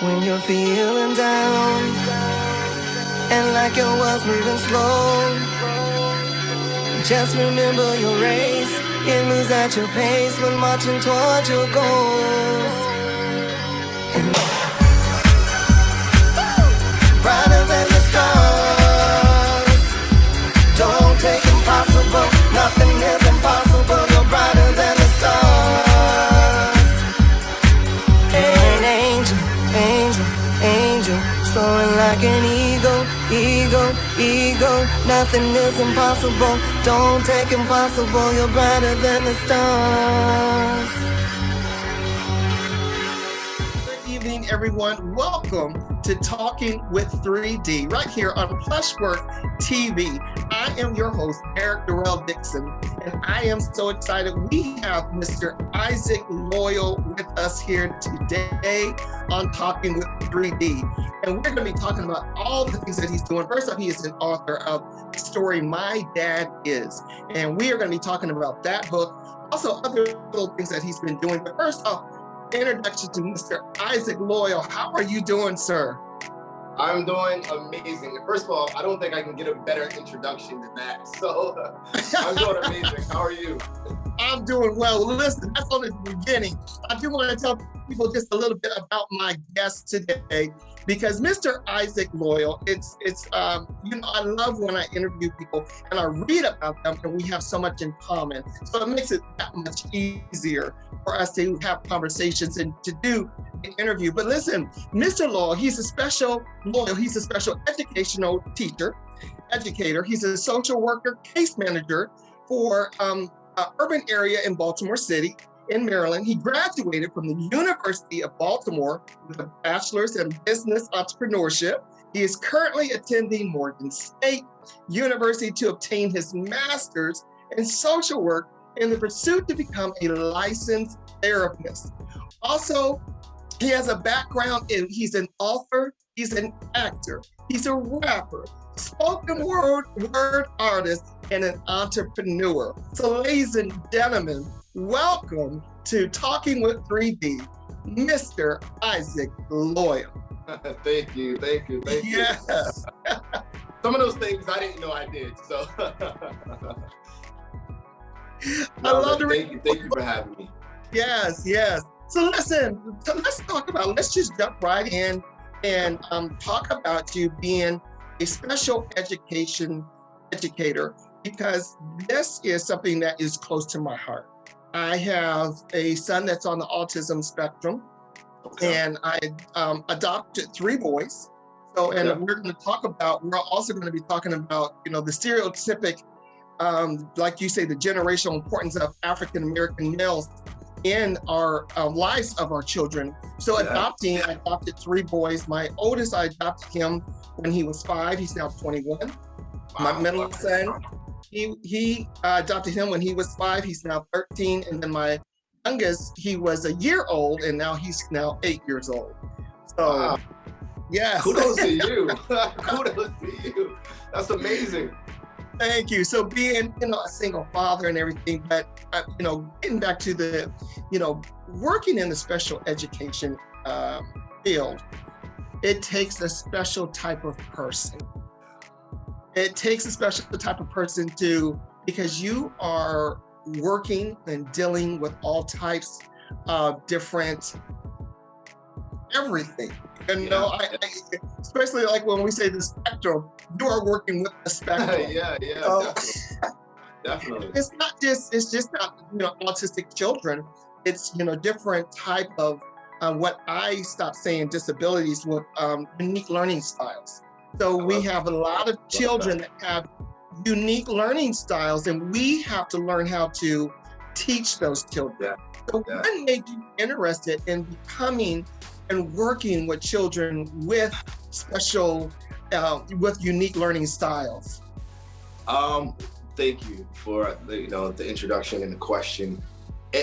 when you're feeling down and like your world's moving slow, just remember your race. It moves at your pace when marching towards your goals. And brighter than the stars. Don't take impossible. Nothing is impossible. You're brighter than the stars. An angel, angel, angel, soaring like an eagle, eagle, eagle. Nothing is impossible. Don't take impossible. You're brighter than the stars. Good evening, everyone. Welcome to Talking with 3D right here on Plushwork TV. I am your host, Eric Durrell Dixon, and I am so excited. We have Mr. Isaac Loyal with us here today on Talking with 3D. And we're going to be talking about all the things that he's doing. First off, he is an author of the story My Dad Is. And we are going to be talking about that book, also other little things that he's been doing. But first off, introduction to Mr. Isaac Loyal. How are you doing, sir? I'm doing amazing. First of all, I don't think I can get a better introduction than that. So I'm doing amazing. How are you? I'm doing well. Listen, that's only the beginning. I do want to tell people just a little bit about my guest today, because Mr. Isaac Loyal, it's I love when I interview people and I read about them and we have so much in common. So it makes it that much easier for us to have conversations and to do an interview. But listen, Mr. Loyal, he's a special educational educator. He's a social worker, case manager for urban area in Baltimore City in Maryland. He graduated from the University of Baltimore with a bachelor's in business entrepreneurship. He is currently attending Morgan State University to obtain his master's in social work in the pursuit to become a licensed therapist. Also, he has a background in, he's an author, he's an actor, he's a rapper, spoken word artist, and an entrepreneur. So ladies and gentlemen, welcome to Talking with 3D, Mr. Isaac Loyal. Thank you. Yes. Some of those things I didn't know I did, so. Thank you for having me. Yes. So listen, let's just jump right in and talk about you being a special education educator, because this is something that is close to my heart. I have a son that's on the autism spectrum, and I adopted 3 boys. So, and we're also going to be talking about, the stereotypic, like you say, the generational importance of African-American males in our lives of our children. So I adopted 3 boys. My oldest, I adopted him when he was 5. He's now 21. Wow. My middle son, he adopted him when he was 5. He's now 13. And then my youngest, he was a year old, and now he's 8 years old. So, wow. Yes. Kudos to you. Kudos to you. That's amazing. Thank you. So being, a single father and everything, but, getting back to the, working in the special education field, it takes a special type of person. It takes a special type of person because you are working and dealing with all types of different everything. I especially like when we say the spectrum, you are working with the spectrum. Yeah, definitely. It's just not autistic children. It's different type of what I stopped saying disabilities with unique learning styles. So we have a lot of children that have unique learning styles, and we have to learn how to teach those children. So what made you interested in becoming and working with children with special, with unique learning styles? Thank you for the introduction and the question.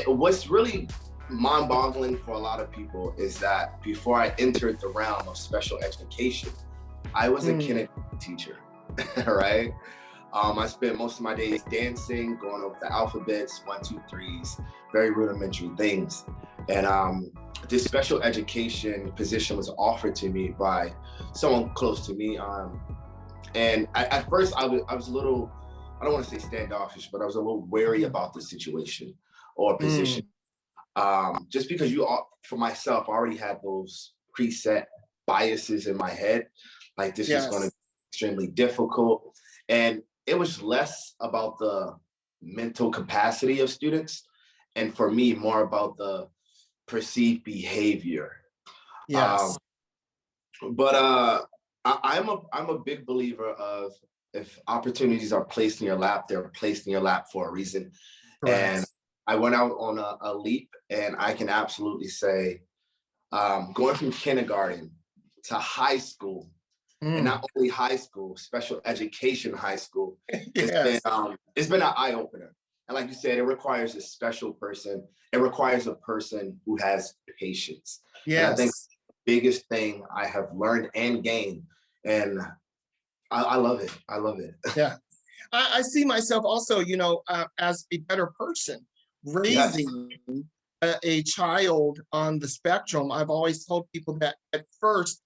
What's really mind-boggling for a lot of people is that before I entered the realm of special education, I was a kindergarten teacher, right? I spent most of my days dancing, going over the alphabets, 1, 2, 3s, very rudimentary things. And this special education position was offered to me by someone close to me. And at first I was a little, I don't want to say standoffish, but I was a little wary about the situation or position. Just because for myself, I already had those preset biases in my head. Like this is going to be extremely difficult. And it was less about the mental capacity of students. And for me, more about the perceived behavior. Yes. I'm a big believer of, if opportunities are placed in your lap, they're placed in your lap for a reason. Correct. And I went out on a leap, and I can absolutely say, going from kindergarten to high school, and not only high school, special education high school, it's been an eye opener. And like you said, it requires a special person. It requires a person who has patience. Yes. And I think the biggest thing I have learned and gained, and I love it. I love it. Yeah. I see myself also, as a better person. Raising a child on the spectrum, I've always told people that at first,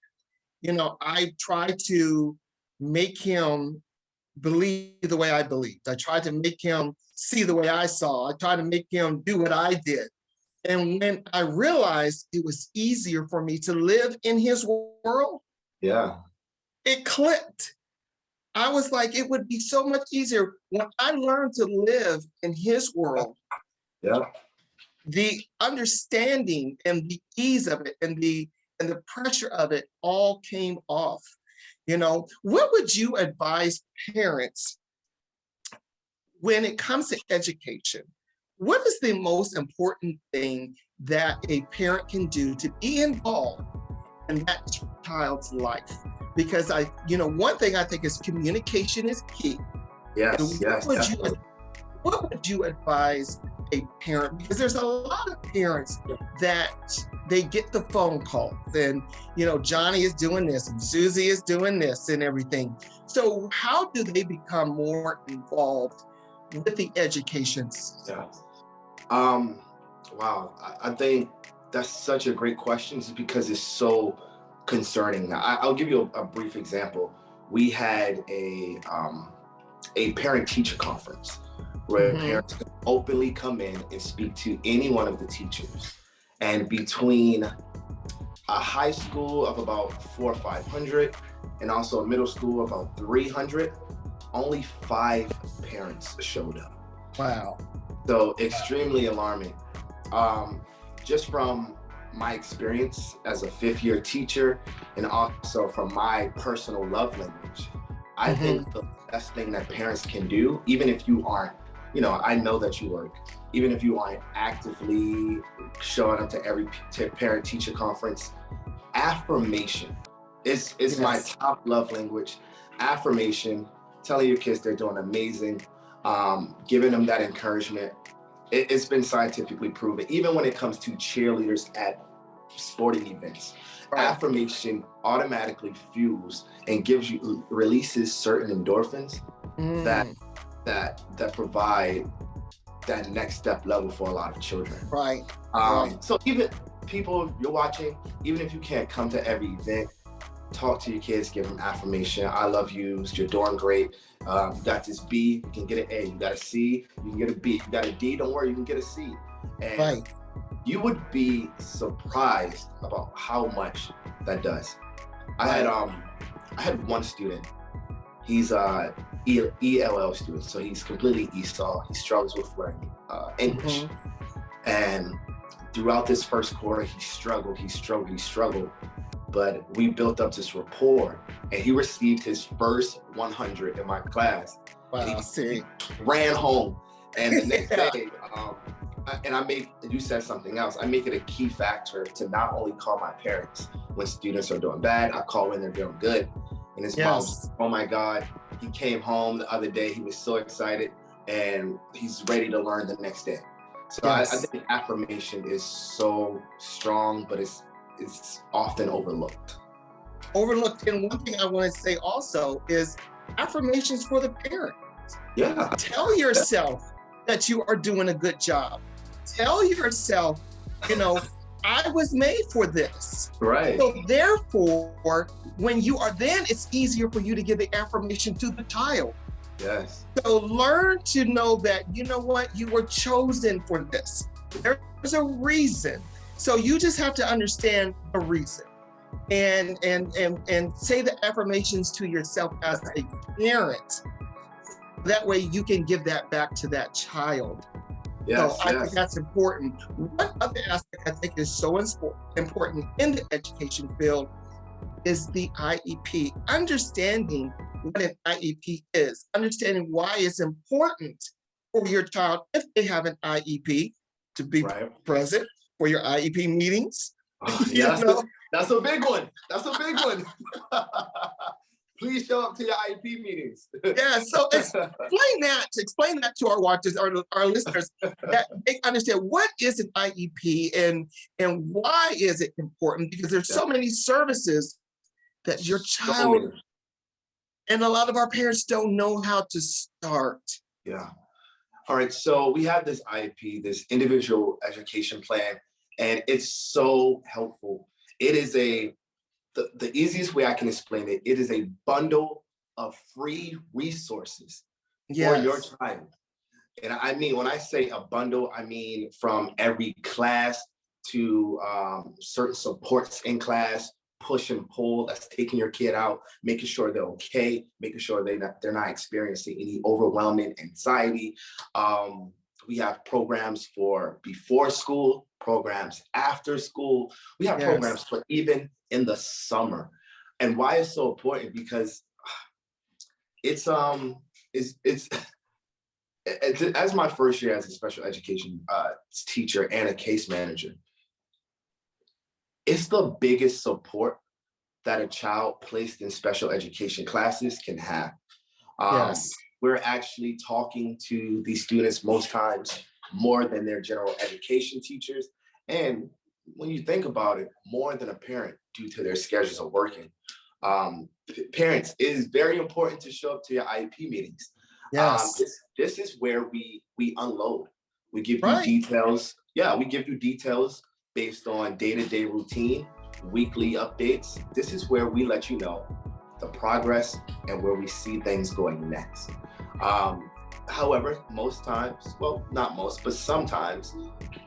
I try to make him believe the way I believed. I tried to make him see the way I saw. I tried to make him do what I did. And when I realized it was easier for me to live in his world, it clicked. I was like, it would be so much easier when I learned to live in his world. The understanding and the ease of it and the pressure of it all came off. What would you advise parents when it comes to education? What is the most important thing that a parent can do to be involved in that child's life? Because one thing I think is communication is key. What would you advise a parent? Because there's a lot of parents that they get the phone calls and, Johnny is doing this and Susie is doing this and everything. So how do they become more involved with the education system? Wow. I think that's such a great question, just because it's so concerning. Now, I'll give you a brief example. We had a parent-teacher conference where parents could openly come in and speak to any one of the teachers. And between a high school of about 400 or 500 and also a middle school of about 300, only 5 parents showed up. Wow. So extremely alarming. Just from my experience as a 5th-year teacher, and also from my personal love language, I think the best thing that parents can do, even if you aren't, I know that you work, even if you aren't actively showing up to every parent-teacher conference, affirmation is my top love language. Affirmation, telling your kids they're doing amazing, giving them that encouragement. It's been scientifically proven, even when it comes to cheerleaders at sporting events. Affirmation automatically fuels and releases certain endorphins that provide that next step level for a lot of children. So even people you're watching, even if you can't come to every event, talk to your kids, give them affirmation. I love you, you're doing great. You got this B, you can get an A. You got a C, you can get a B. You got a D, don't worry, you can get a C. And you would be surprised about how much that does. I had one student. He's a ELL student, so he's completely ESOL. He struggles with learning English. And throughout this first quarter, he struggled. But we built up this rapport, and he received his first 100 in my class. He ran home, and the next day, and you said something else, I make it a key factor to not only call my parents when students are doing bad, I call when they're doing good. And his mom was, oh my God, he came home the other day, he was so excited, and he's ready to learn the next day. So I think affirmation is so strong, but it's often overlooked. And one thing I want to say also is affirmations for the parent. Tell yourself that you are doing a good job. Tell yourself You know, I was made for this. Right. So therefore, when you are then, it's easier for you to give the affirmation to the child. Yes. So learn to know that, you know what, you were chosen for this. There's a reason. So you just have to understand the reason. And say the affirmations to yourself as a parent. That way you can give that back to that child. Yes, so I think that's important. One other aspect I think is so important in the education field is the IEP. Understanding what an IEP is, understanding why it's important for your child, if they have an IEP, to be present for your IEP meetings. Yeah, that's a big one. That's a big one. Please show up to your IEP meetings. Yeah, so explain that to our watchers, our listeners, that they understand what is an IEP and why is it important, because there's so many services that your child and a lot of our parents don't know how to start. Yeah. All right, so we have this IEP, this individual education plan, and it's so helpful. It is the easiest way I can explain it, it is a bundle of free resources for your child. And I mean, when I say a bundle, I mean from every class to certain supports in class, push and pull that's taking your kid out, making sure they're okay, making sure they're not experiencing any overwhelming anxiety. We have programs for before school, programs after school. We have programs for even in the summer. And why it's so important? Because it's as my first year as a special education teacher and a case manager, it's the biggest support that a child placed in special education classes can have. We're actually talking to these students most times more than their general education teachers. And when you think about it, more than a parent due to their schedules of working. Parents, it is very important to show up to your IEP meetings. This is where we unload. We give you details. Yeah, we give you details based on day-to-day routine, weekly updates. This is where we let you know the progress and where we see things going next. However, most times, well, not most, but sometimes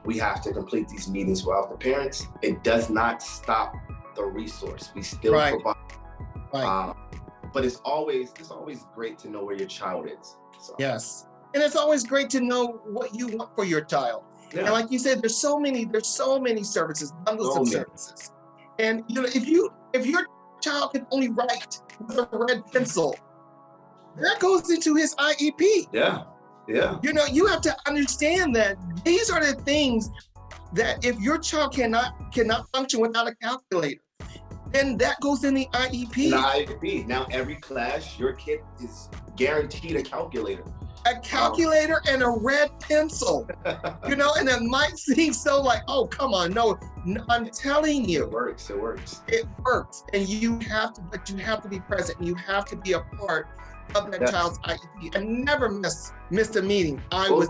we have to complete these meetings without the parents. It does not stop the resource. We still provide. But it's always great to know where your child is. So. Yes. And it's always great to know what you want for your child. Yeah. And like you said, there's so many services, bundles of services. And you know, if your child can only write with a red pencil, that goes into his IEP. Yeah. You know, you have to understand that these are the things that if your child cannot function without a calculator, then that goes in the IEP. Now every class, your kid is guaranteed a calculator. A calculator and a red pencil. You know, and it might seem so like, oh, come on, no, I'm telling you. It works. It works. And you have to be present. You have to be a part of that child's IEP. I never missed a meeting.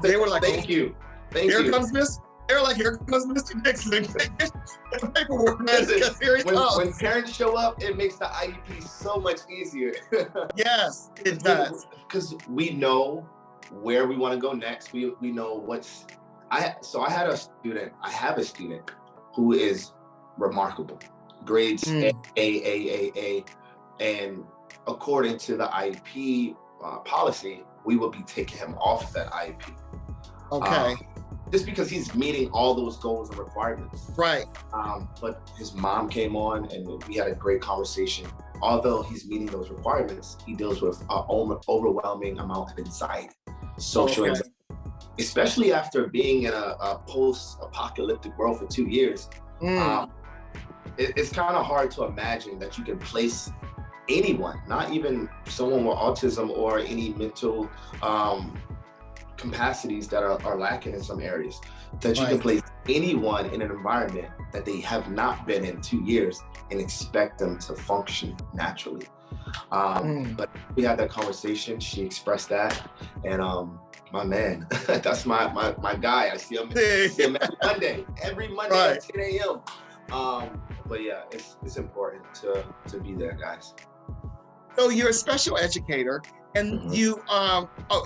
They were like, thank you. Here comes Miss. They're like, here comes Mr. Dixon. The paperwork, because here he comes. When parents show up, it makes the IEP so much easier. Yes, it does. Because we know where we want to go next. We know I have a student who is remarkable. Grades A. And according to the IEP policy, we will be taking him off that IEP. Okay. Just because he's meeting all those goals and requirements. Right. But his mom came on and we had a great conversation. Although he's meeting those requirements, he deals with an overwhelming amount of anxiety, social anxiety, especially after being in a post-apocalyptic world for 2 years. It's kind of hard to imagine that you can place anyone, not even someone with autism or any mental capacities that are lacking in some areas, that you can place anyone in an environment that they have not been in 2 years and expect them to function naturally. But we had that conversation, she expressed that, and My man, that's my guy. I see him every Monday Right. at 10 a.m. But yeah, it's important to be there, guys. So you're a special educator, and Mhm. you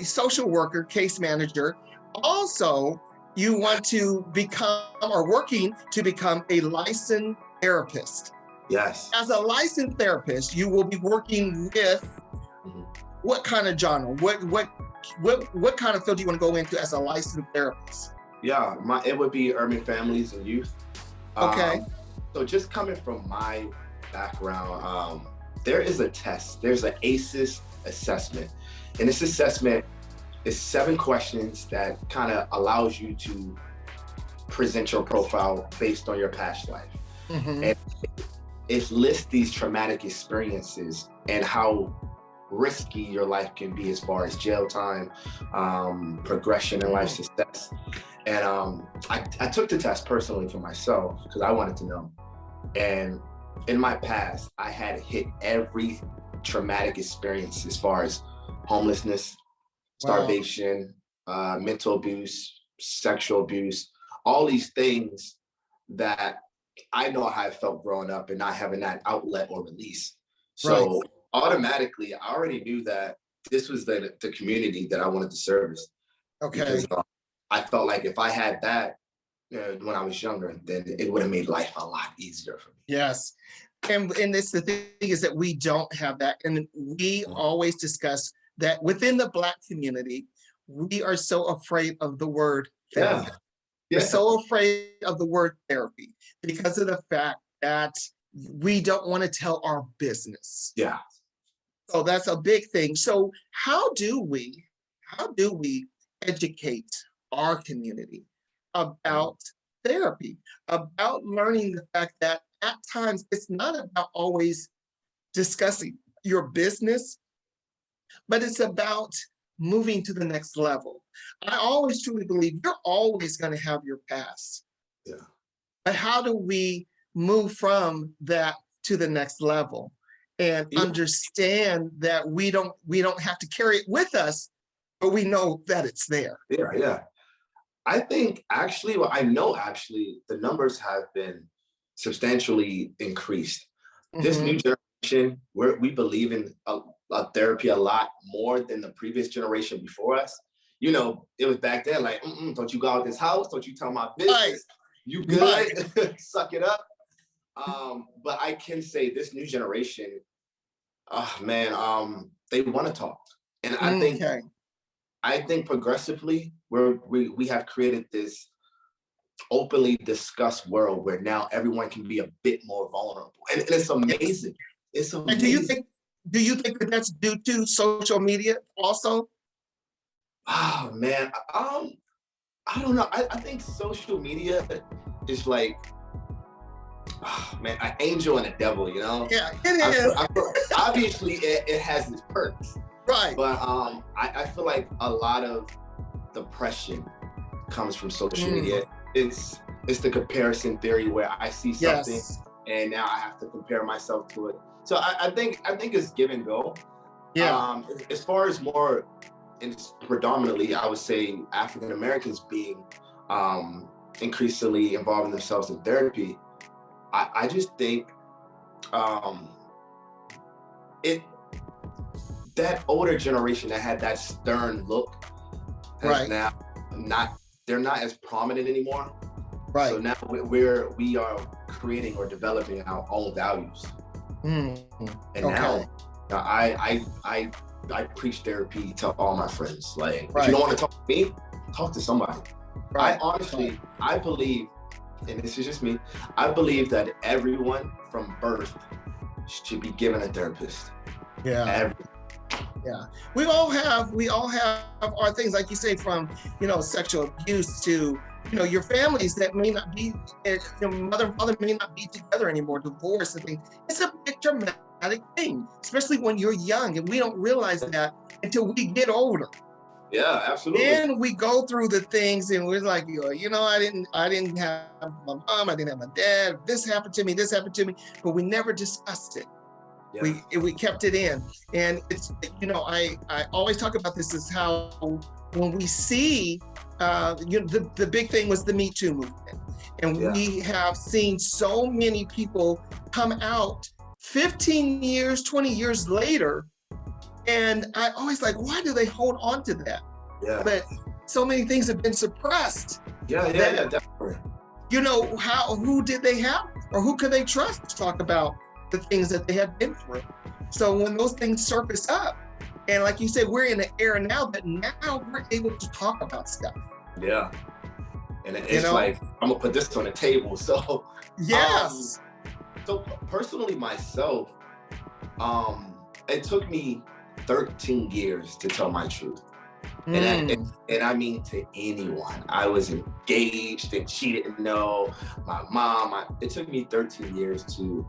social worker, case manager. Also, you want to become or working to become a licensed therapist. Yes. As a licensed therapist, you will be working with Mhm. what kind of genre? What kind of field do you want to go into as a licensed therapist? Yeah, it would be urban families and youth. Okay. So just coming from my background, there is a test. There's an ACEs assessment. And this assessment is 7 questions that kind of allows you to present your profile based on your past life. Mhm. And it lists these traumatic experiences and how risky your life can be as far as jail time, progression in life success. And I took the test personally for myself because I wanted to know. And in my past, I had hit every traumatic experience as far as homelessness, starvation, mental abuse, sexual abuse, all these things that I know how I felt growing up and not having that outlet or release. So automatically, I already knew that this was the community that I wanted to service. Okay. Because I felt like if I had that when I was younger, then it would have made life a lot easier for me. Yes. And it's the thing is that we don't have that. And we always discuss that within the Black community, we are so afraid of the word therapy. Yeah. We're so afraid of the word therapy because of the fact that we don't want to tell our business. Yeah. So that's a big thing. So how do we educate our community about therapy, about learning the fact that at times it's not about always discussing your business, but it's about moving to the next level. I always truly believe you're always going to have your past. Yeah. But how do we move from that to the next level and understand that we don't have to carry it with us, but we know that it's there? Yeah. I think actually, I know the numbers have been substantially increased. This new generation, we believe in therapy a lot more than the previous generation before us. You know, it was back then like, don't you go out this house, don't you tell my business, you good, suck it up. But I can say this new generation, they want to talk. And I think progressively we have created this openly discussed world where now everyone can be a bit more vulnerable. And it's amazing. It's amazing. And do you think that that's due to social media also? Oh man, I don't know. I think social media is like, an angel and a devil, you know? Yeah, it is. Obviously, it has its perks. Right. But I feel like a lot of depression comes from social media. It's the comparison theory where I see something and now I have to compare myself to it. So I think it's give and go. Yeah. As far as more, and predominantly, I would say African Americans being increasingly involving themselves in therapy. I just think that older generation that had that stern look has now they're not as prominent anymore. Right. So now we are creating or developing our own values. And now I preach therapy to all my friends. Like, if you don't want to talk to me, talk to somebody. I honestly, I believe, and this is just me, I believe that everyone from birth should be given a therapist. Yeah. We all have our things, like you say, from sexual abuse to your families that may not be, your mother and father may not be together anymore, divorce and things. It's a big traumatic thing, especially when you're young, and we don't realize that until we get older. Yeah, absolutely. And we go through the things, and we're like, I didn't have my mom, I didn't have my dad. This happened to me, but we never discussed it. Yeah. We kept it in, and it's I always talk about this is how when we see, the big thing was the Me Too movement. And we have seen so many people come out 15 years, 20 years later. And I always like, why do they hold on to that? Yeah. But so many things have been suppressed. Yeah, definitely. Who did they have, or who could they trust to talk about the things that they have been through? So when those things surface up, and like you said, we're in an era now that now we're able to talk about stuff. Yeah. And it's like, I'm gonna put this on the table. So yes. So personally myself, it took me 13 years to tell my truth. And I mean to anyone. I was engaged and she didn't know. My mom, it took me 13 years to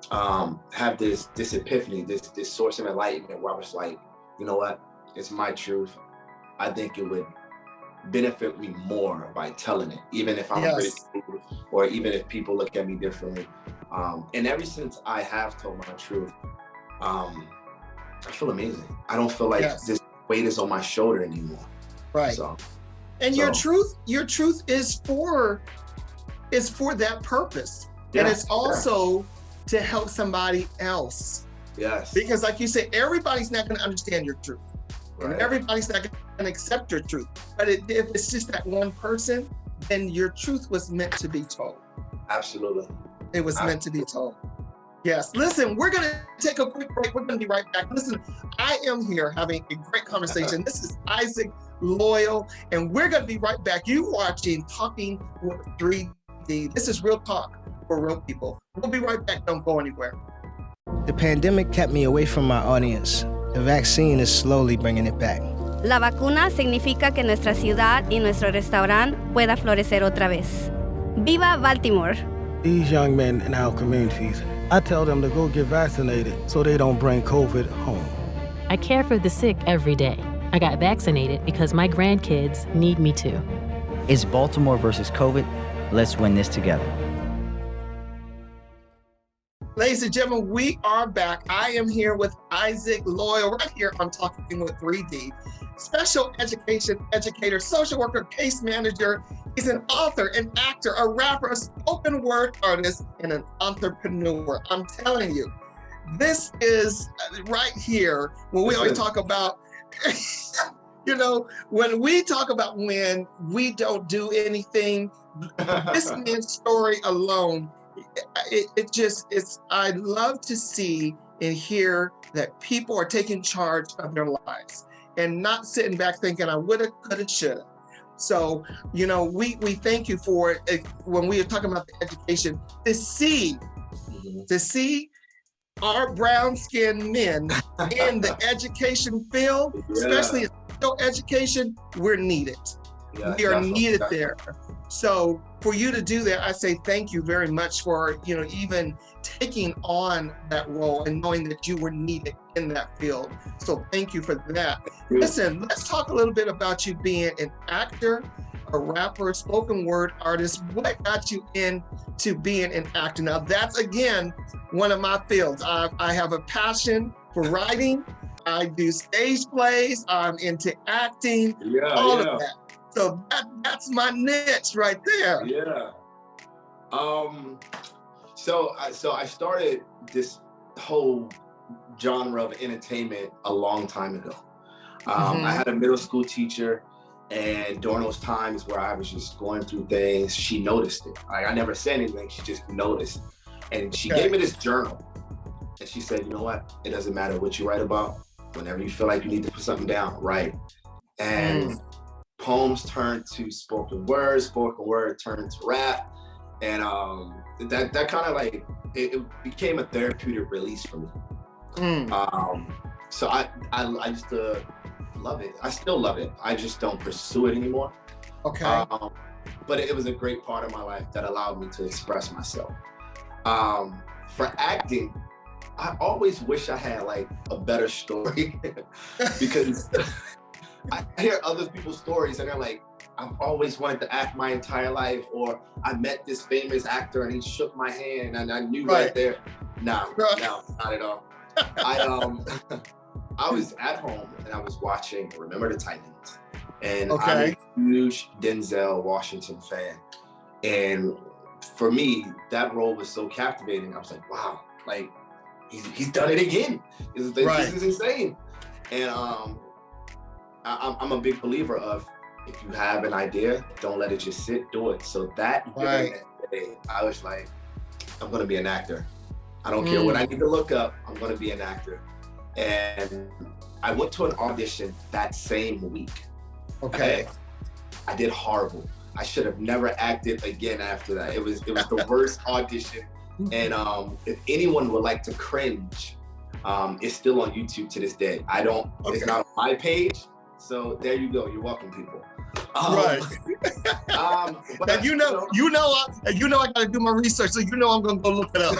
have this epiphany, this source of enlightenment where I was like, you know what? It's my truth. I think it would benefit me more by telling it, even if I'm ridiculed, or even if people look at me differently. And ever since I have told my truth, I feel amazing. I don't feel like this weight is on my shoulder anymore. Right. Your truth is for that purpose. Yeah. And it's also to help somebody else. Yes. Because like you said, everybody's not going to understand your truth. Right. And everybody's not going to accept your truth. But if it's just that one person, then your truth was meant to be told. Absolutely. It was meant to be told. Yes. Listen, we're going to take a quick break. We're going to be right back. Listen, I am here having a great conversation. This is Isaac Loyal, and we're going to be right back. You watching Talking with 3D. This is Real Talk for Real People. We'll be right back. Don't go anywhere. The pandemic kept me away from my audience. The vaccine is slowly bringing it back. La vacuna significa que nuestra ciudad y nuestro restaurante pueda florecer otra vez. ¡Viva Baltimore! These young men in our communities, I tell them to go get vaccinated so they don't bring COVID home. I care for the sick every day. I got vaccinated because my grandkids need me to. It's Baltimore versus COVID. Let's win this together. Ladies and gentlemen, we are back. I am here with Isaac Loyal right here on Talking with 3D. Special education educator, social worker, case manager. He's an author, an actor, a rapper, a spoken word artist, and an entrepreneur. I'm telling you, this is right here when we always talk about, when we talk about when we don't do anything, this man's story alone, I love to see and hear that people are taking charge of their lives and not sitting back thinking, I woulda, coulda, shoulda. So, we thank you for it. When we are talking about the education, to see our brown-skinned men in the education field, especially in adult education, we're needed. Yeah, we are needed there. So for you to do that, I say thank you very much for, even taking on that role and knowing that you were needed in that field. So thank you for that. Listen, let's talk a little bit about you being an actor, a rapper, spoken word artist. What got you into being an actor? Now that's, again, one of my fields. I have a passion for writing. I do stage plays. I'm into acting, all of that. So that's my niche right there. Yeah. So I started this whole genre of entertainment a long time ago. I had a middle school teacher, and during those times where I was just going through things, she noticed it. I never said anything, she just noticed. And she gave me this journal. And she said, you know what? It doesn't matter what you write about. Whenever you feel like you need to put something down, write. And poems turned to spoken word turned to rap. And that kind of like, it became a therapeutic release for me. So I used to love it. I still love it. I just don't pursue it anymore. Okay. But it was a great part of my life that allowed me to express myself. For acting, I always wish I had like a better story because I hear other people's stories and they're like, I've always wanted to act my entire life, or I met this famous actor and he shook my hand and I knew right there. No, not at all. I was at home and I was watching Remember the Titans. And Okay. I'm a huge Denzel Washington fan. And for me, that role was so captivating. I was like, wow, like he's done it again. Right. This is insane. And I'm a big believer of, if you have an idea, don't let it just sit, do it. So that Right. day, I was like, I'm gonna be an actor. I don't care what I need to look up, I'm gonna be an actor. And I went to an audition that same week. Okay. I did horrible. I should have never acted again after that. It was the worst audition. And if anyone would like to cringe, it's still on YouTube to this day. It's not on my page. So there you go. You're welcome, people. Right. But And you know I gotta do my research, so you know I'm gonna go look it up.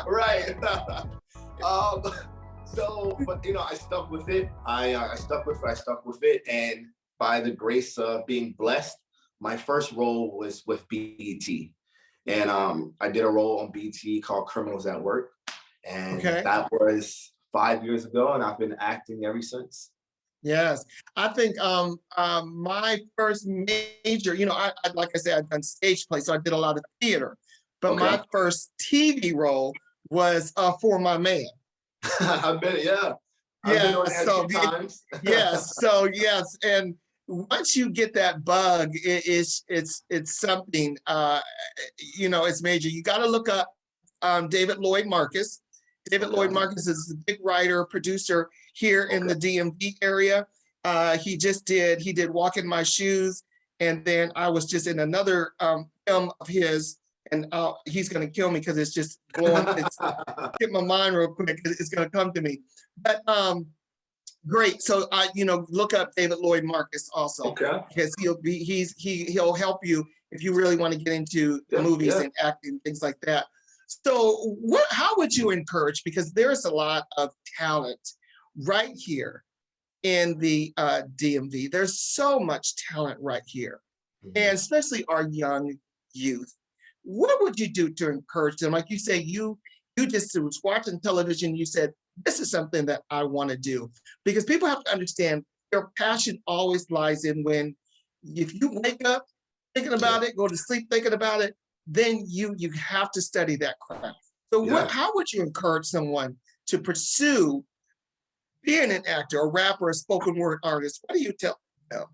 Right. But I stuck with it. I stuck with it, and by the grace of being blessed, my first role was with BET, and I did a role on BET called Criminals at Work, and that was 5 years ago, and I've been acting ever since. Yes, I think my first major, I like I said, I've done stage play, so I did a lot of theater. But my first TV role was For My Man. I've been on it a few times. Yes, and once you get that bug, it's something. It's major. You got to look up David Lloyd Marcus. David Lloyd Marcus is a big writer, producer here in the DMV area. He did Walk in My Shoes. And then I was just in another film of his, and he's going to kill me because it's just blowing, hit my mind real quick. It's going to come to me. But great. So look up David Lloyd Marcus also. Okay. Because he'll help you if you really want to get into movies and acting, things like that. So how would you encourage, because there's a lot of talent right here in the DMV. There's so much talent right here, and especially our young youth. What would you do to encourage them? Like you say, you just was watching television, you said, this is something that I want to do. Because people have to understand their passion always lies in if you wake up thinking about it, go to sleep thinking about it, then you have to study that craft. So how would you encourage someone to pursue being an actor, a rapper, a spoken word artist? What do you tell them?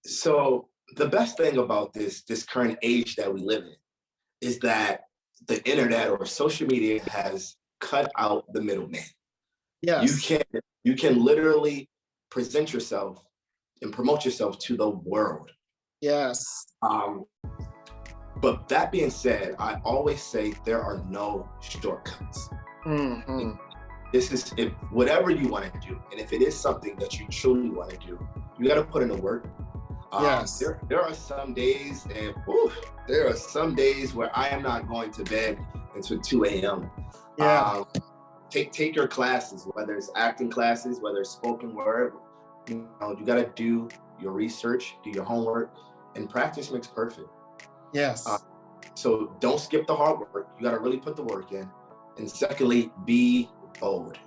So the best thing about this current age that we live in is that the internet or social media has cut out the middleman. Yes. You can literally present yourself and promote yourself to the world. Yes. But that being said, I always say there are no shortcuts. Mm-hmm. This is whatever you want to do, and if it is something that you truly want to do, you got to put in the work. Yes. There are some days, where I am not going to bed until 2 a.m. Yeah. Take your classes, whether it's acting classes, whether it's spoken word. You got to do your research, do your homework, and practice makes perfect. Yes. So don't skip the hard work. You got to really put the work in. And secondly, be bold.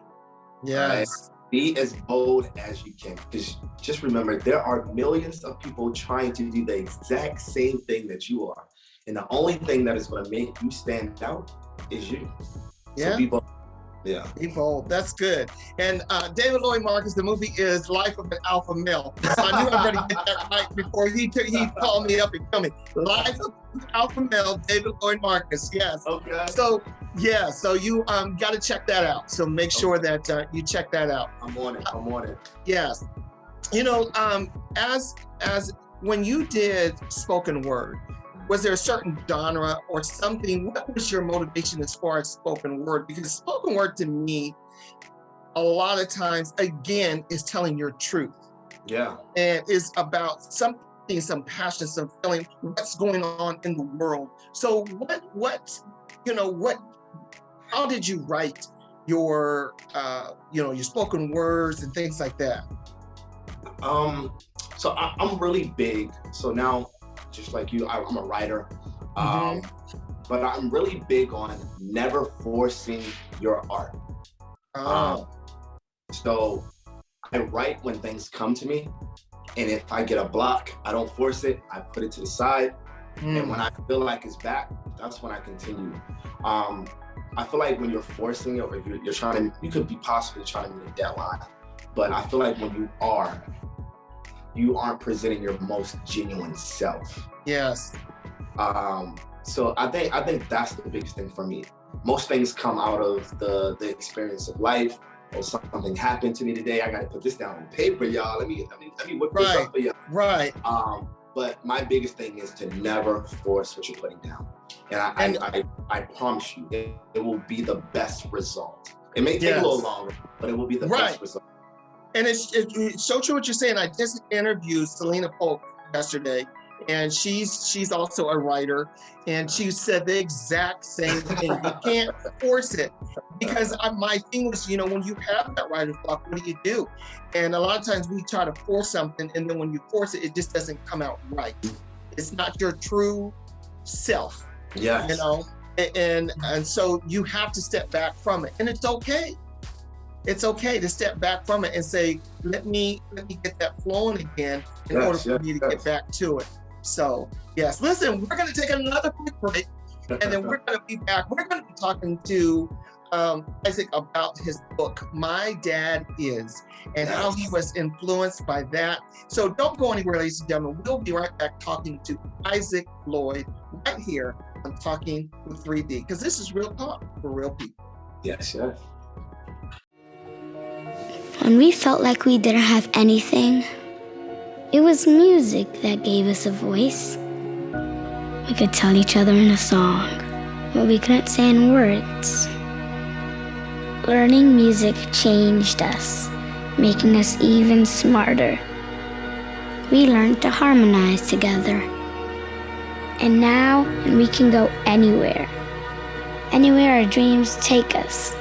Yes. Right? Be as bold as you can. Because just remember, there are millions of people trying to do the exact same thing that you are. And the only thing that is going to make you stand out is you. Yeah. So be bold. Yeah. Be bold. That's good. And David Lloyd Marcus, the movie is Life of an Alpha Male. So I knew I better get that right before he called me up and killed me. Life of an Alpha Male, David Lloyd Marcus. Yes. Okay. So you got to check that out. So make sure that you check that out. I'm on it. Yes. As when you did spoken word, was there a certain genre or something? What was your motivation as far as spoken word? Because spoken word to me, a lot of times, again, is telling your truth. Yeah. And is about something, some passion, some feeling, what's going on in the world. So how did you write your spoken words and things like that? So I'm really big. So now, just like you, I'm a writer, but I'm really big on never forcing your art. So write when things come to me. And if I get a block, I don't force it. I put it to the side. And when I feel like it's back, that's when I continue. I feel like when you're forcing it, or if you're trying to, you could be possibly trying to meet a deadline. But I feel like when you aren't presenting your most genuine self. Yes. So I think that's the biggest thing for me. Most things come out of the experience of life. Or something happened to me today. I got to put this down on paper, y'all. Let me whip this up for y'all. Right. But my biggest thing is to never force what you're putting down. And I promise you, it will be the best result. It may take a little longer, but it will be the best result. And it's so true what you're saying. I just interviewed Selena Polk yesterday, and she's also a writer, and she said the exact same thing. You can't force it, because my thing was, when you have that writer's block, what do? And a lot of times we try to force something, and then when you force it, it just doesn't come out right. It's not your true self. Yes. And so you have to step back from it, and it's okay. It's okay to step back from it and say, let me get that flowing again in order for me to get back to it. So yes, listen, we're going to take another quick break, and then we're going to be back. We're going to be talking to Isaac about his book, My Dad Is, and how he was influenced by that. So don't go anywhere, ladies and gentlemen. We'll be right back talking to Isaac Lloyd right here on Talking with 3D, because this is real talk for real people. Yes. When we felt like we didn't have anything, it was music that gave us a voice. We could tell each other in a song what we couldn't say in words. Learning music changed us, making us even smarter. We learned to harmonize together. And now we can go anywhere our dreams take us.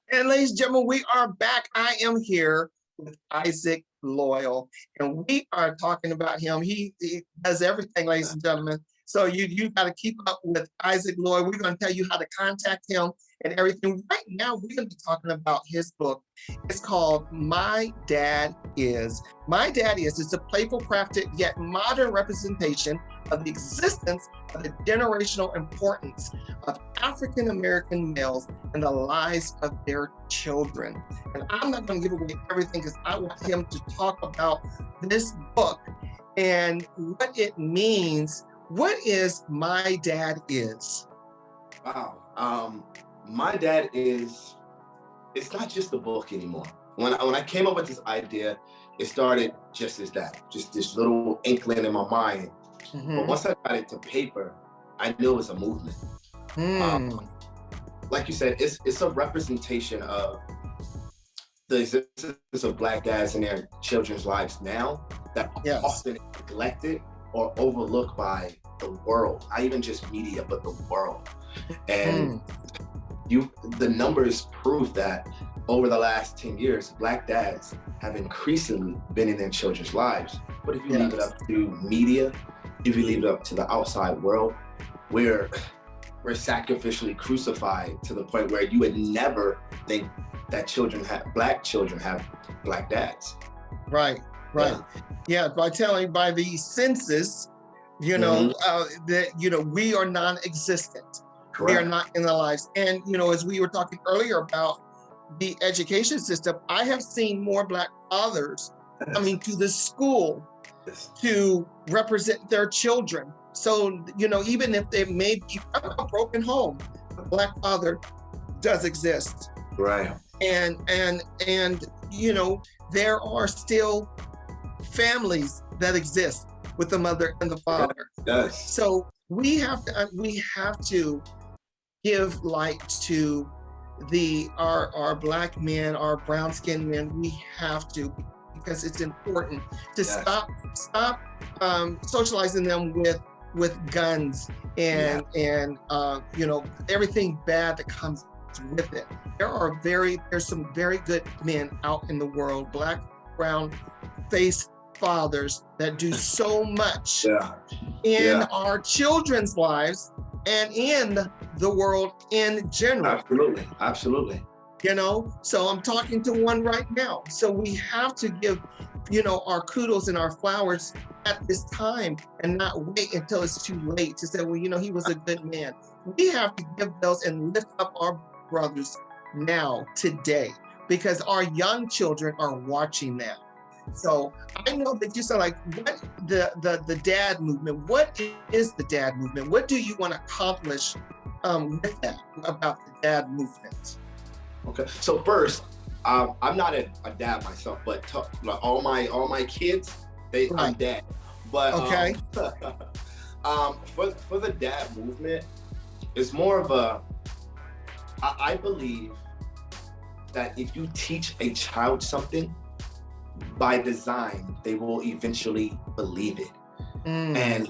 And ladies and gentlemen, we are back. I am here with Isaac Loyal, and we are talking about him. He does everything, ladies and gentlemen. So you got to keep up with Isaac Loyal. We're going to tell you how to contact him and everything. Right now, we're going to be talking about his book. It's called My Dad Is. My Dad Is. It's a playful, crafted, yet modern representation of the existence of the generational importance of African-American males and the lives of their children. And I'm not going to give away everything, because I want him to talk about this book and what it means. What is My Dad Is? Wow. My Dad Is, it's not just a book anymore. When I came up with this idea, it started just as that, just this little inkling in my mind. But once I got it to paper, I knew it was a movement. Like you said, it's a representation of the existence of Black dads in their children's lives now that are often neglected or overlooked by the world, not even just media, but the world. And the numbers prove that over the last 10 years, Black dads have increasingly been in their children's lives. But if you leave it up to media, if you leave it up to the outside world, we're sacrificially crucified to the point where you would never think that Black children have Black dads. Right. Yeah, by the census, that we are non-existent. Correct. We are not in the lives. And as we were talking earlier about the education system, I have seen more Black fathers coming to the school to represent their children. So, even if they may be from a broken home, a Black father does exist. Right. And there are still families that exist with the mother and the father. Yes. So we have to give light to our Black men, our brown skinned men. We have to, because it's important to stop socializing them with guns and everything bad that comes with it. There's some very good men out in the world, Black, brown, face fathers that do so much Yeah. in Yeah. our children's lives and in the world in general. Absolutely. Absolutely. You know, so I'm talking to one right now. So we have to give, you know, our kudos and our flowers at this time and not wait until it's too late to say, well, you know, he was a good man. We have to give those and lift up our brothers now, today, because our young children are watching that. So I know that you said, like, what the dad movement, what is the dad movement? What do you want to accomplish with that, about the dad movement? Okay. So first, I'm not a dad myself, but like all my kids, I'm Right. dad. But Okay. For the dad movement, it's more of a. I believe that if you teach a child something, by design, they will eventually believe it. And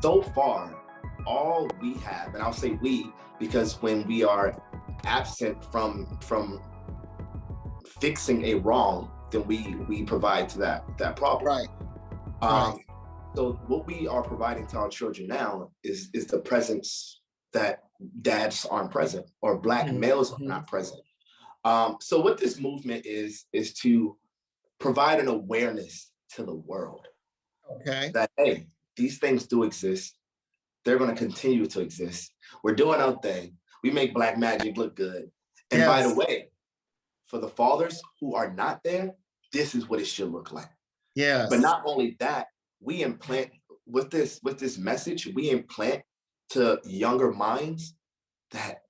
so far, all we have, and I'll say we, because when we are absent from fixing a wrong, then we provide to that problem. Right. So what we are providing to our children now is the presence that dads aren't present, or Black males are not present. So what this movement is to provide an awareness to the world. Okay. That, hey, these things do exist. They're going to continue to exist. We're doing our thing. We make Black magic look good. And by the way, for the fathers who are not there, this is what it should look like. Yes. But not only that, we implant with this message, we implant to younger minds that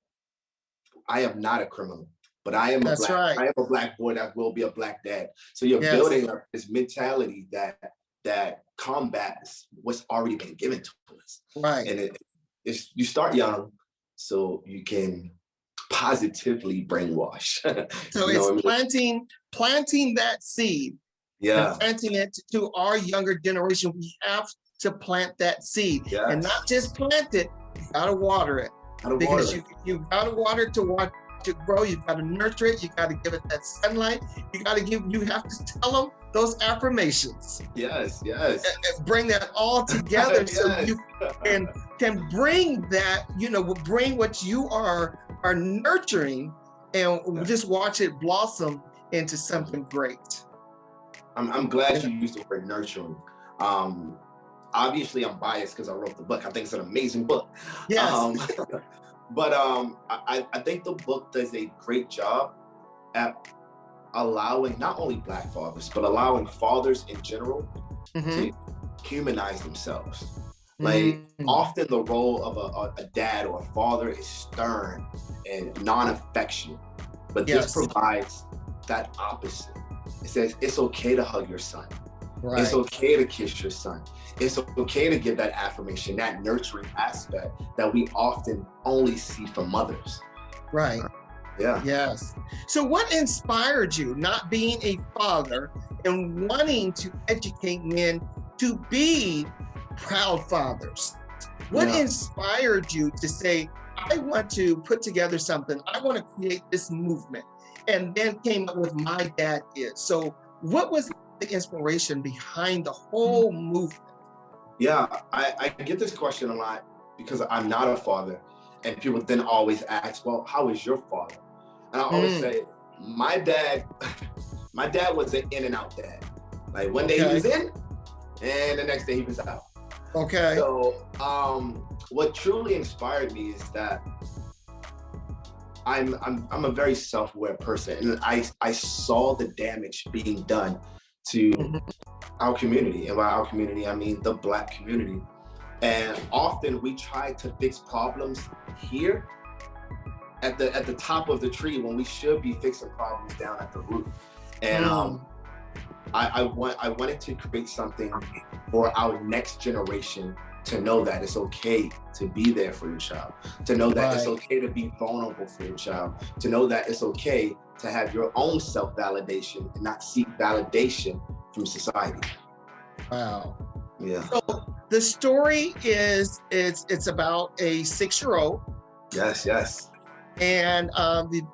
I am not a criminal, but I am I am a Black boy that will be a Black dad. So you're building up this mentality that combats what's already been given to us. Right. And it's you start young so you can positively brainwash. So it's planting that seed. Yeah. And planting it to our younger generation. We have to plant that seed. Yes. And not just plant it, you gotta water it. Because you gotta water it to watch it grow. You gotta nurture it. You gotta give it that sunlight. You have to tell them those affirmations. Yes. And bring that all together so you can bring that, bring what you are nurturing and just watch it blossom into something great. I'm glad you used the word nurturing. Obviously, I'm biased because I wrote the book. I think it's an amazing book. Yes. But I think the book does a great job at allowing not only Black fathers, but allowing fathers in general to humanize themselves. Like often the role of a dad or a father is stern and non-affectionate, but this provides that opposite. It says it's okay to hug your son. Right. It's okay to kiss your son. It's okay to give that affirmation, that nurturing aspect that we often only see from mothers. Right. Yeah. Yes. So what inspired you, not being a father and wanting to educate men to be proud fathers? What inspired you to say, I want to put together something, I want to create this movement, and then came up with My Dad Is? So what was the inspiration behind the whole movement? Yeah, I get this question a lot because I'm not a father, and people then always ask, well, how is your father? And I always say, my dad was an in and out dad. Like one day he was in and the next day he was out. Okay. So what truly inspired me is that I'm a very self-aware person, and I saw the damage being done to our community. And by our community, I mean the Black community. And often we try to fix problems here at the top of the tree when we should be fixing problems down at the root. And I wanted to create something for our next generation to know that it's okay to be there for your child, to know that it's okay to be vulnerable for your child, to know that it's okay to have your own self-validation and not seek validation from society. Wow. Yeah. So the story is it's about a 6-year-old. Yes. And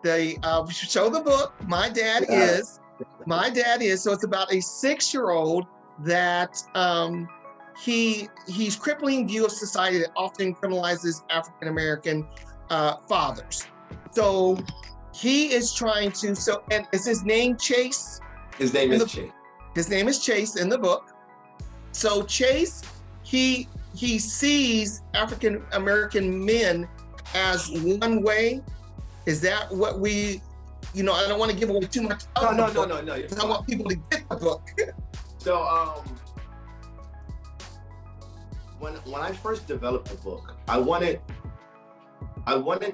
they show the book, My Dad Is. My Dad Is. So it's about a 6-year-old that he's crippling view of society that often criminalizes African American fathers. So he is trying to. So, and is his name Chase? His name is Chase. His name is Chase in the book. So Chase, he sees African American men as one way. Is that what we? I don't want to give away too much. No. I want people to get the book. So when I first developed the book, I wanted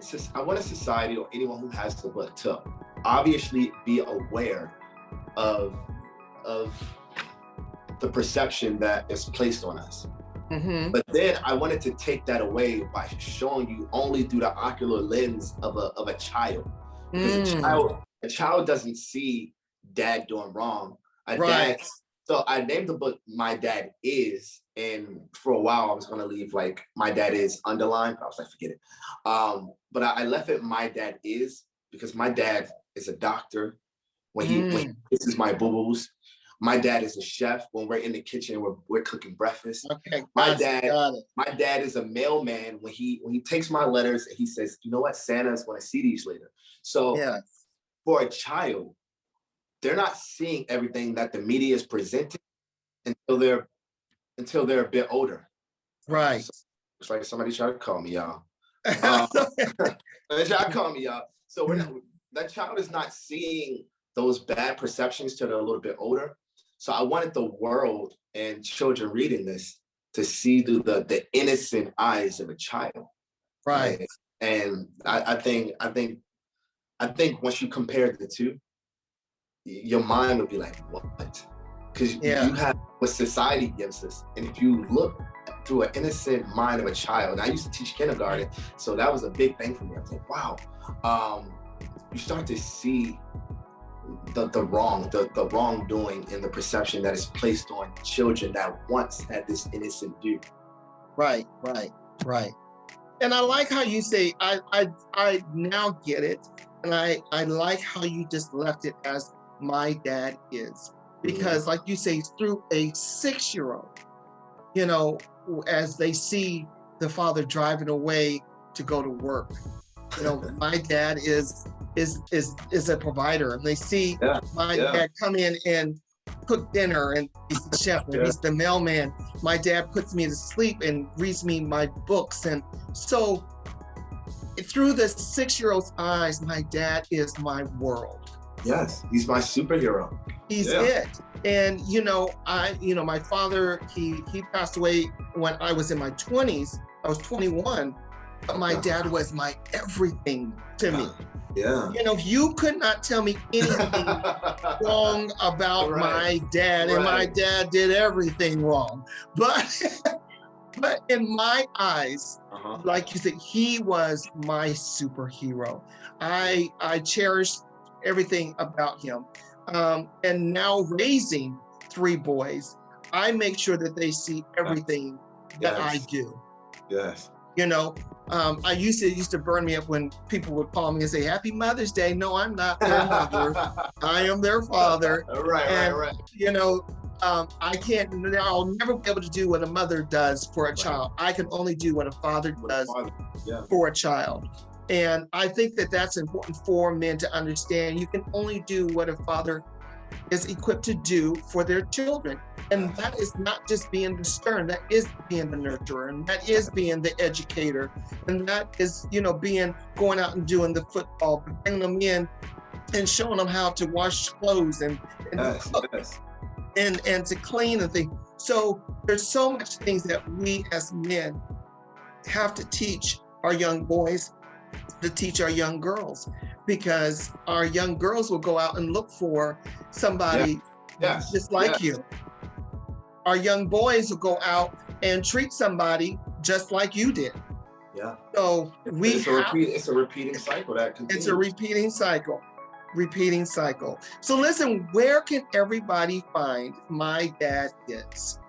society or anyone who has the book to obviously be aware of the perception that is placed on us. Mm-hmm. But then I wanted to take that away by showing you only through the ocular lens of a child. Because a child doesn't see dad doing wrong. So I named the book My Dad Is, and for a while I was gonna leave like My Dad Is underlined, but I was like, forget it. But I left it My Dad Is because my dad is a doctor when he kisses my boo-boos. My dad is a chef when we're in the kitchen, we're cooking breakfast. Okay, my dad is a mailman when he takes my letters and he says, you know what, Santa's gonna see these later. So for a child, they're not seeing everything that the media is presenting until they're a bit older. Right. So it's like somebody tried to call me, y'all. They tried to call me, y'all. So that child is not seeing those bad perceptions till they're a little bit older. So I wanted the world and children reading this to see through the innocent eyes of a child. Right. And I think once you compare the two, your mind would be like, what? Because you have what society gives us. And if you look through an innocent mind of a child, and I used to teach kindergarten, so that was a big thing for me. I was like, wow. You start to see the wrongdoing and the perception that is placed on children that once had this innocent view. Right. And I like how you say, I now get it. And I like how you just left it as My Dad Is. Because like you say, through a 6-year-old, as they see the father driving away to go to work, my dad is a provider. And they see my dad come in and cook dinner, and he's the chef, and he's the mailman. My dad puts me to sleep and reads me my books. And so through the 6-year-old's eyes, my dad is my world. Yes, he's my superhero. He's it. And my father, he passed away when I was in my 20s. I was 21, but my dad was my everything to me. Yeah. You could not tell me anything wrong about my dad, and my dad did everything wrong. But in my eyes, like you said, he was my superhero. I cherished everything about him. And now raising 3 boys, I make sure that they see everything that I do. Yes. I used to burn me up when people would call me and say, Happy Mother's Day. No, I'm not their mother. I am their father. Right. I can't, I'll never be able to do what a mother does for a child. I can only do what a father does for a child. And I think that that's important for men to understand. You can only do what a father is equipped to do for their children. And that is not just being the stern, that is being the nurturer, and that is being the educator. And that is, going out and doing the football, bringing them in and showing them how to wash clothes and cook and to clean and things. So there's so much things that we as men have to teach our young boys, to teach our young girls, because our young girls will go out and look for somebody just like you. Our young boys will go out and treat somebody just like you did. Yeah. So it's a repeating cycle that continues. It's a repeating cycle. So listen, where can everybody find My Dad Is?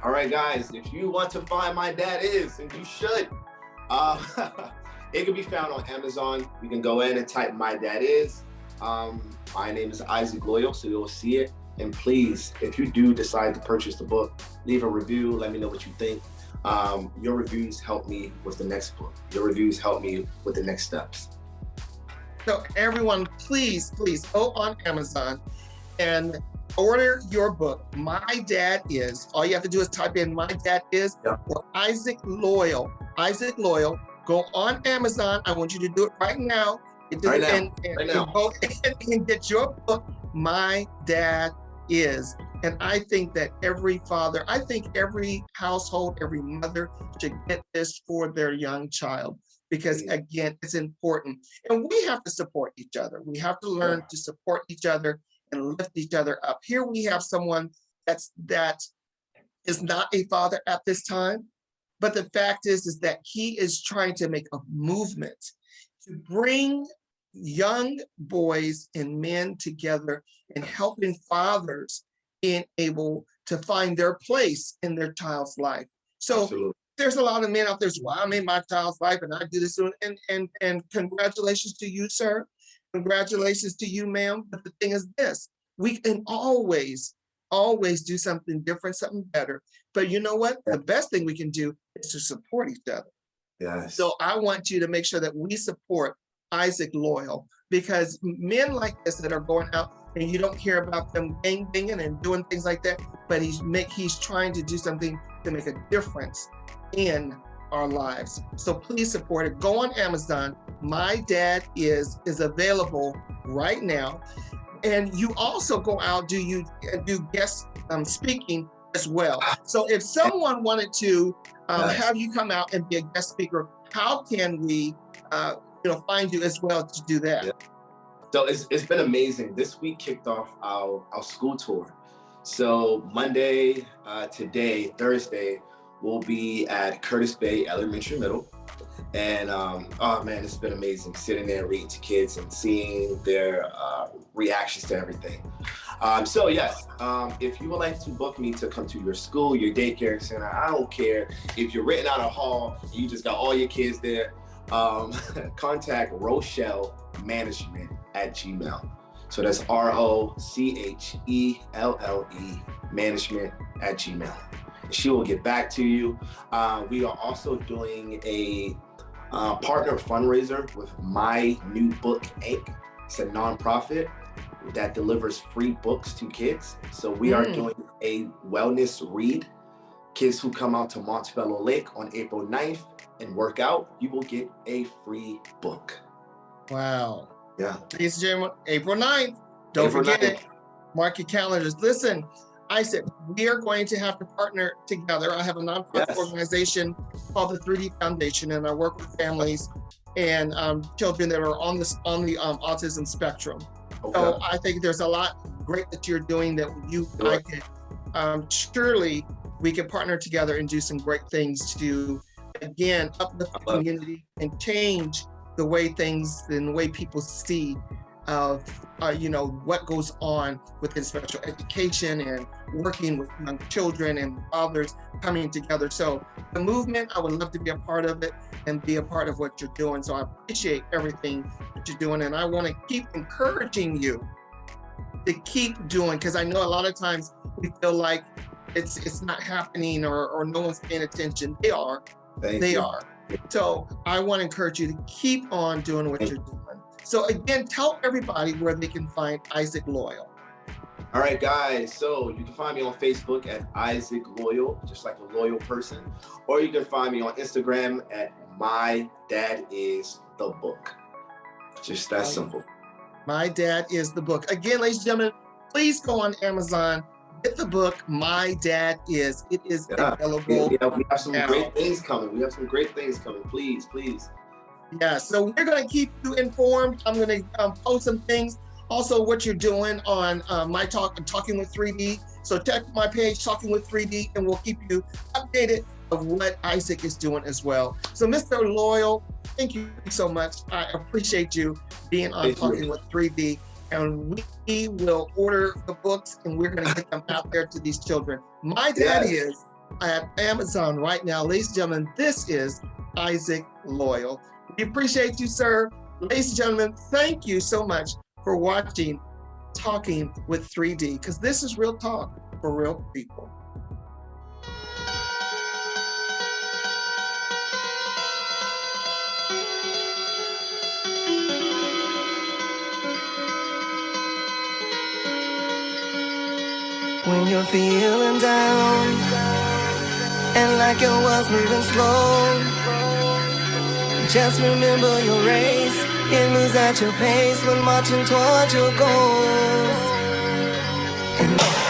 All right, guys, if you want to find My Dad Is, and you should, it can be found on Amazon. You can go in and type My Dad Is. My name is Isaac Loyal, so you'll see it. And please, if you do decide to purchase the book, leave a review. Let me know what you think. Your reviews help me with the next book. Your reviews help me with the next steps. So everyone, please go on Amazon and order your book, My Dad Is. All you have to do is type in My Dad Is or Isaac Loyal. Isaac Loyal. Go on Amazon. I want you to do it right now. Right now. And go and get your book, My Dad Is. And I think that every father, I think every household, every mother should get this for their young child, because again, it's important. And we have to support each other. We have to learn to support each other and lift each other up. Here we have someone that is not a father at this time, but the fact is that he is trying to make a movement to bring young boys and men together and helping fathers being able to find their place in their child's life. So Absolutely. There's a lot of men out there, well, I'm in my child's life and I do this, and congratulations to you, sir. Congratulations to you, ma'am. But the thing is this, we can always do something different, something better. But you know what? The best thing we can do is to support each other. Yes. So I want you to make sure that we support Isaac Loyal, because men like this that are going out and you don't hear about them gang banging and doing things like that, but he's trying to do something to make a difference in our lives. So please support it. Go on Amazon. My Dad Is available right now. And you also go out, do guest speaking as well. So if someone wanted to have you come out and be a guest speaker, how can we find you as well to do that? Yeah. So it's been amazing. This week kicked off our school tour. So Monday, today, Thursday, we'll be at Curtis Bay Elementary Middle. And oh man, it's been amazing sitting there reading to kids and seeing their reactions to everything. So yes, if you would like to book me to come to your school, your daycare center, I don't care if you're renting out a hall and you just got all your kids there, contact Rochelle Management at Gmail. So that's ROCHELLE Management at Gmail. She will get back to you. We are also doing a partner fundraiser with My New Book Inc. It's a nonprofit that delivers free books to kids. So we are doing a wellness read. Kids who come out to Montebello Lake on April 9th and work out, you will get a free book. Wow. Yeah. Ladies and gentlemen, April 9th. Don't forget it. Mark your calendars. Listen, Isaac, we are going to have to partner together. I have a nonprofit organization called the 3D Foundation, and I work with families and children that are on the autism spectrum. Okay. So I think there's a lot great that you're doing that I can surely we can partner together and do some great things to, again, uplift the community and change the way things and the way people see of what goes on within special education and working with young children and fathers coming together. So the movement, I would love to be a part of it and be a part of what you're doing. So I appreciate everything that you're doing, and I want to keep encouraging you to keep doing, because I know a lot of times we feel like it's not happening or no one's paying attention. They are. They are. So I want to encourage you to keep on doing what you're doing. So again, tell everybody where they can find Isaac Loyal. All right, guys. So you can find me on Facebook at Isaac Loyal, just like a loyal person, or you can find me on Instagram at My Dad Is the Book. Just that simple. My Dad Is the Book. Again, ladies and gentlemen, please go on Amazon. Get the book, My Dad Is. It is available. Yeah, we have some great things coming. Please. Yeah, so we're going to keep you informed. I'm going to post some things. Also, what you're doing on my talk, Talking with 3D. So check my page, Talking with 3D, and we'll keep you updated of what Isaac is doing as well. So Mr. Loyal, thank you so much. I appreciate you being on Talking with 3D. And we will order the books and we're going to get them out there to these children. My Dad Is at Amazon right now. Ladies and gentlemen, this is Isaac Loyal. We appreciate you, sir. Ladies and gentlemen, thank you so much for watching Talking with 3D, because this is real talk for real people. When you're feeling down and like your world's moving slow, just remember your race. It moves at your pace when marching towards your goals. And